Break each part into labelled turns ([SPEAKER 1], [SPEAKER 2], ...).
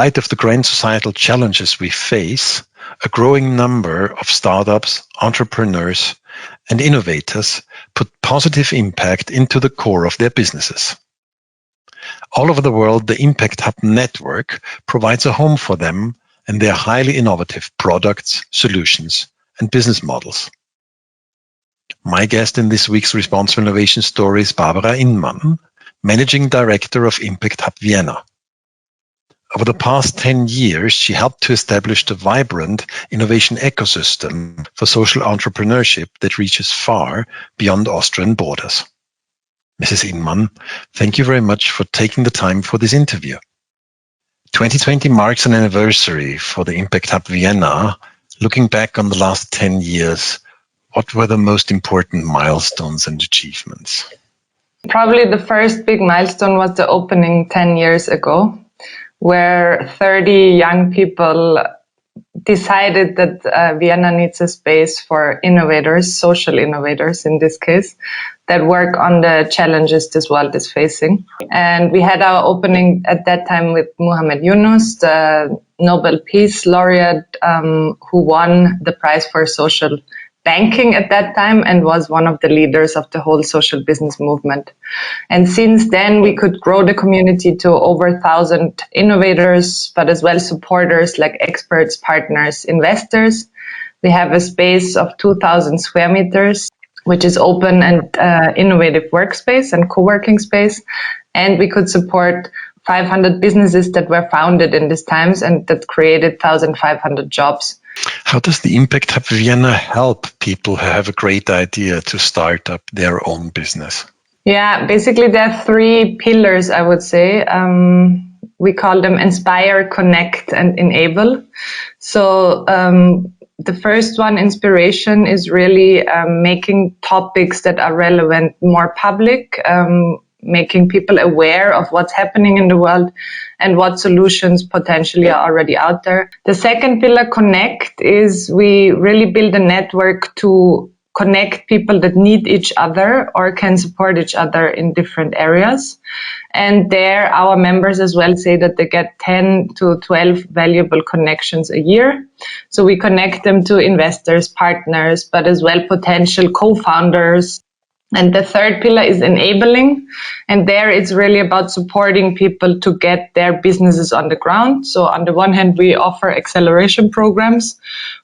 [SPEAKER 1] light of the grand societal challenges we face, a growing number of startups, entrepreneurs, and innovators put positive impact into the core of their businesses. All over the world, the Impact Hub network provides a home for them and their highly innovative products, solutions, and business models. My guest in this week's Responsible Innovation Story is Barbara Inmann, Managing Director of Impact Hub Vienna. Over the past 10 years, she helped to establish the vibrant innovation ecosystem for social entrepreneurship that reaches far beyond Austrian borders. Mrs. Inmann, thank you very much for taking the time for this interview. 2020 marks an anniversary for the Impact Hub Vienna. Looking back on the last 10 years, what were the most important milestones and achievements?
[SPEAKER 2] Probably the first big milestone was the opening 10 years ago, where 30 young people decided that Vienna needs a space for innovators, social innovators in this case, that work on the challenges this world is facing. And we had our opening at that time with Muhammad Yunus, the Nobel Peace Laureate, who won the prize for social banking at that time and was one of the leaders of the whole social business movement. And since then, we could grow the community to over 1,000 innovators, but as well supporters like experts, partners, investors. We have a space of 2,000 square meters, which is open and innovative workspace and co-working space. And we could support 500 businesses that were founded in these times and that created 1,500 jobs.
[SPEAKER 1] How does the Impact Hub Vienna help people who have a great idea to start up their own business?
[SPEAKER 2] Yeah, basically there are 3 pillars, I would say. We call them inspire, connect, and enable. So the first one, inspiration, is really making topics that are relevant more public, making people aware of what's happening in the world and what solutions potentially are already out there. The second pillar, connect, is we really build a network to connect people that need each other or can support each other in different areas. And there our members as well say that they get 10 to 12 valuable connections a year. So we connect them to investors, partners, but as well potential co-founders. And the third pillar is enabling. And there it's really about supporting people to get their businesses on the ground. So on the one hand, we offer acceleration programs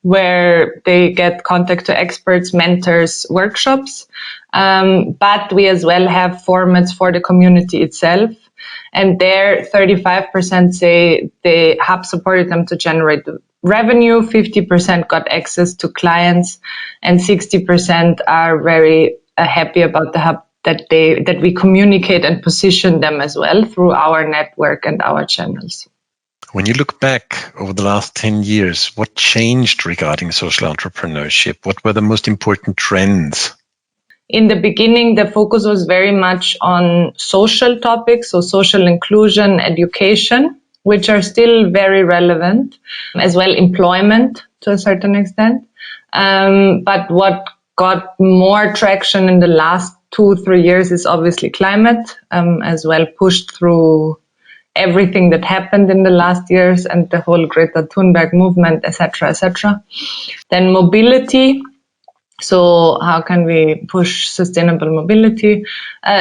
[SPEAKER 2] where they get contact to experts, mentors, workshops. But we as well have formats for the community itself. And there 35% say the hub supported them to generate revenue, 50% got access to clients, and 60% are very happy about the hub that we communicate and position them as well through our network and our channels.
[SPEAKER 1] When you look back over the last 10 years, what changed regarding social entrepreneurship? What were the most important trends?
[SPEAKER 2] In the beginning, the focus was very much on social topics, so social inclusion, education, which are still very relevant, as well employment to a certain extent. But what got more traction in the last 2-3 years is obviously climate, as well pushed through everything that happened in the last years and the whole Greta Thunberg movement, etc., etc. Then mobility. So how can we push sustainable mobility?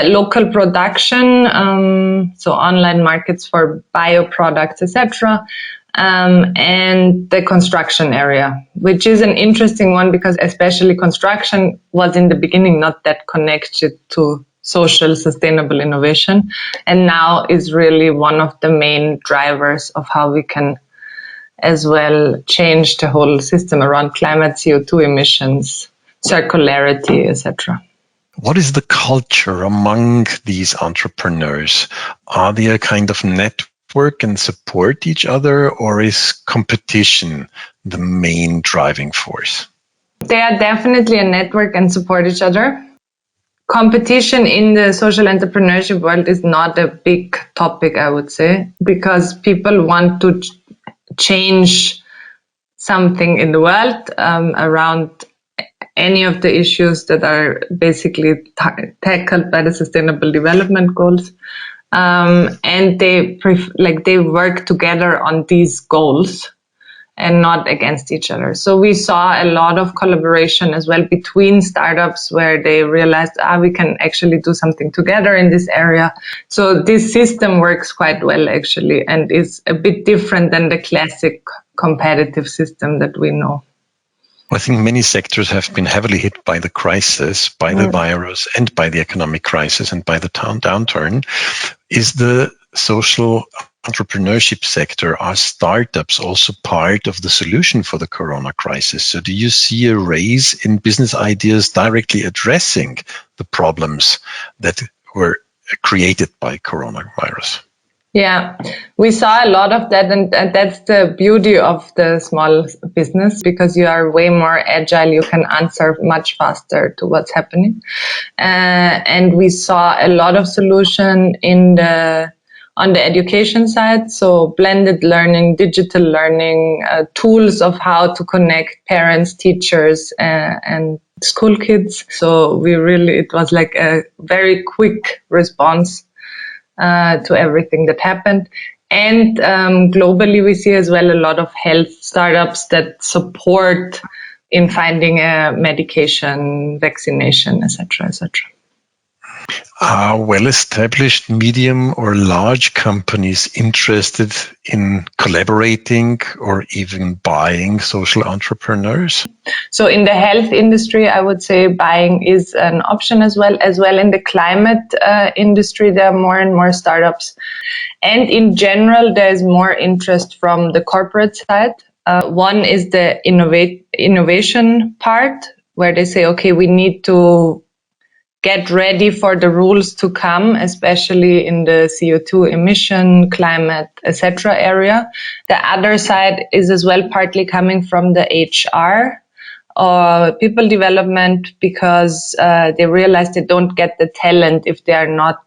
[SPEAKER 2] Local production, so online markets for bioproducts, etc. And the construction area, which is an interesting one because especially construction was in the beginning not that connected to social sustainable innovation, and now is really one of the main drivers of how we can as well change the whole system around climate, CO2 emissions, circularity, etc.
[SPEAKER 1] What is the culture among these entrepreneurs? Are they a kind of network and support each other, or is competition the main driving force?
[SPEAKER 2] They are definitely a network and support each other. Competition in the social entrepreneurship world is not a big topic, I would say, because people want to change something in the world around any of the issues that are basically tackled by the Sustainable Development Goals. and they work together on these goals and not against each other. So we saw a lot of collaboration as well between startups where they realized, we can actually do something together in this area. So this system works quite well actually, and is a bit different than the classic competitive system that we know.
[SPEAKER 1] I think many sectors have been heavily hit by the crisis, by the virus, and by the economic crisis, and by the downturn. Is the social entrepreneurship sector, are startups also part of the solution for the corona crisis? So do you see a rise in business ideas directly addressing the problems that were created by coronavirus?
[SPEAKER 2] Yeah, we saw a lot of that, and that's the beauty of the small business, because you are way more agile. You can answer much faster to what's happening. And we saw a lot of solution on the education side, so blended learning, digital learning, tools of how to connect parents, teachers, and school kids. So it was like a very quick response to everything that happened. And globally, we see as well a lot of health startups that support in finding a medication, vaccination, etc., etc.
[SPEAKER 1] Are well-established medium or large companies interested in collaborating or even buying social entrepreneurs?
[SPEAKER 2] So in the health industry, I would say buying is an option as well. As well in the climate industry, there are more and more startups. And in general, there's more interest from the corporate side. One is the innovation part, where they say, okay, we need to get ready for the rules to come, especially in the CO2 emission, climate, etc. area. The other side is as well partly coming from the HR or people development, because they realize they don't get the talent if they are not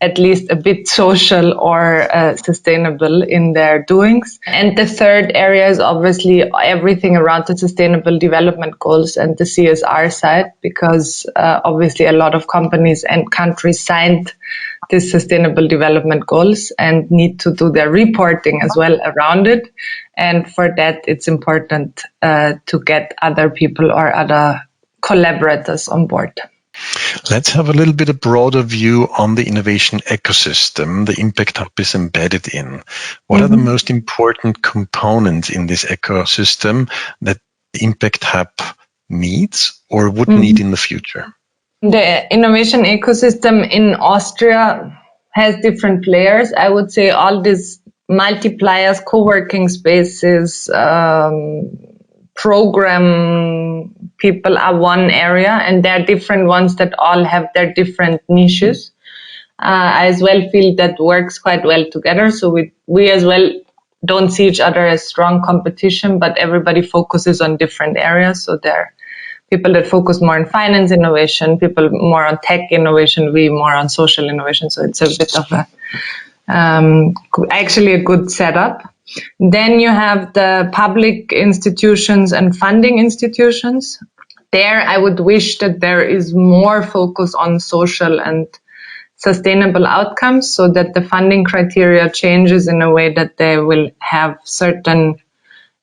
[SPEAKER 2] at least a bit social or sustainable in their doings. And the third area is obviously everything around the sustainable development goals and the CSR side, because obviously a lot of companies and countries signed these sustainable development goals and need to do their reporting as well around it. And for that, it's important to get other people or other collaborators on board.
[SPEAKER 1] Let's have a little bit of broader view on the innovation ecosystem the Impact Hub is embedded in. What are the most important components in this ecosystem that the Impact Hub needs or would need in the future?
[SPEAKER 2] The innovation ecosystem in Austria has different players. I would say all these multipliers, co-working spaces, program people are one area, and there are different ones that all have their different niches. I as well feel that works quite well together. So we as well don't see each other as strong competition, but everybody focuses on different areas. So there are people that focus more on finance innovation, people more on tech innovation, we more on social innovation. So it's a bit of actually a good setup. Then you have the public institutions and funding institutions. There, I would wish that there is more focus on social and sustainable outcomes, so that the funding criteria changes in a way that they will have certain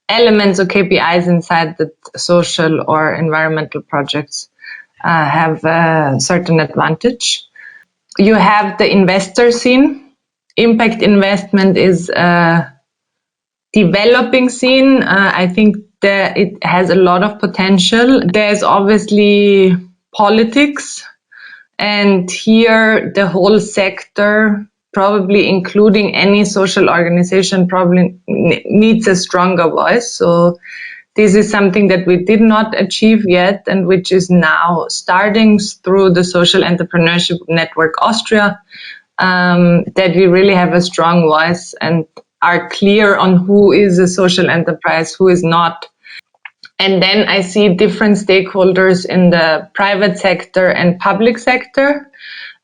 [SPEAKER 2] elements or KPIs inside that social or environmental projects have a certain advantage. You have the investor scene. Impact investment is developing scene. I think that it has a lot of potential. There's obviously politics, and here the whole sector, probably including any social organization, probably needs a stronger voice. So this is something that we did not achieve yet, and which is now starting through the Social Entrepreneurship Network Austria, that we really have a strong voice and are clear on who is a social enterprise, who is not. And then I see different stakeholders in the private sector and public sector.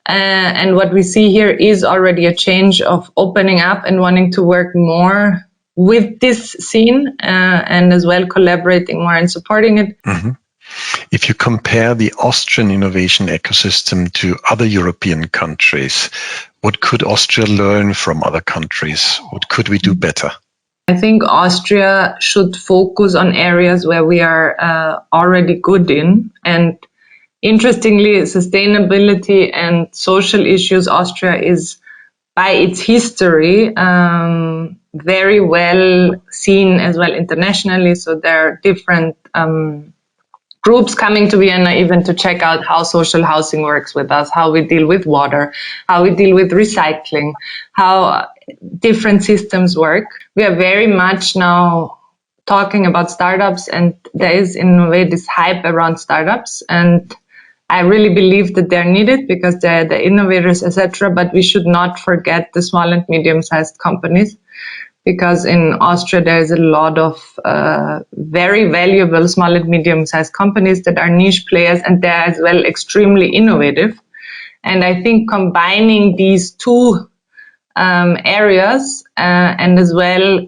[SPEAKER 2] And what we see here is already a change of opening up and wanting to work more with this scene and as well collaborating more and supporting it.
[SPEAKER 1] Mm-hmm. If you compare the Austrian innovation ecosystem to other European countries, What could Austria learn from other countries? What could we do better?
[SPEAKER 2] I think Austria should focus on areas where we are already good in. And interestingly, sustainability and social issues, Austria is, by its history, very well seen as well internationally. So there are different groups coming to Vienna even to check out how social housing works with us, how we deal with water, how we deal with recycling, how different systems work. We are very much now talking about startups, and there is in a way this hype around startups, and I really believe that they're needed because they're the innovators, etc. But we should not forget the small and medium-sized companies, because in Austria there is a lot of very valuable small and medium-sized companies that are niche players, and they're as well extremely innovative. And I think combining these two areas and as well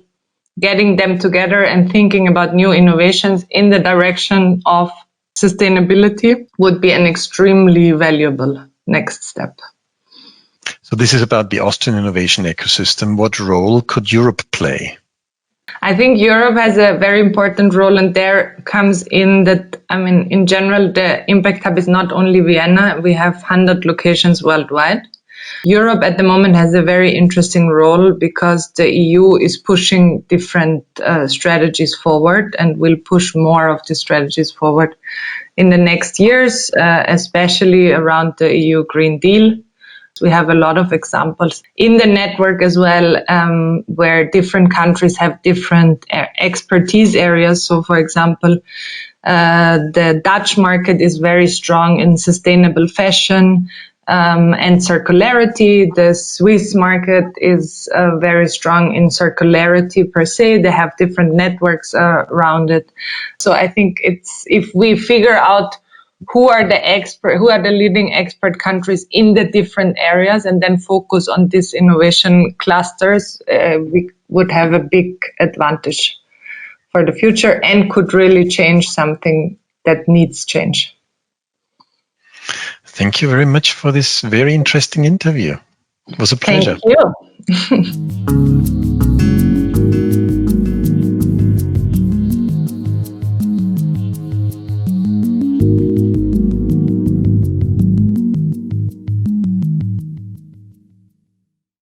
[SPEAKER 2] getting them together and thinking about new innovations in the direction of sustainability would be an extremely valuable next step.
[SPEAKER 1] So this is about the Austrian innovation ecosystem. What role could Europe play?
[SPEAKER 2] I think Europe has a very important role, and there comes in that, I mean, in general, the Impact Hub is not only Vienna. We have 100 locations worldwide. Europe at the moment has a very interesting role because the EU is pushing different strategies forward and will push more of the strategies forward in the next years, especially around the EU Green Deal. We have a lot of examples in the network as well, where different countries have different expertise areas. So, for example, the Dutch market is very strong in sustainable fashion and circularity. The Swiss market is very strong in circularity per se. They have different networks around it. So I think if we figure out who are the leading expert countries in the different areas and then focus on these innovation clusters, we would have a big advantage for the future and could really change something that needs change.
[SPEAKER 1] Thank you very much for this very interesting interview. It was a pleasure.
[SPEAKER 2] Thank you.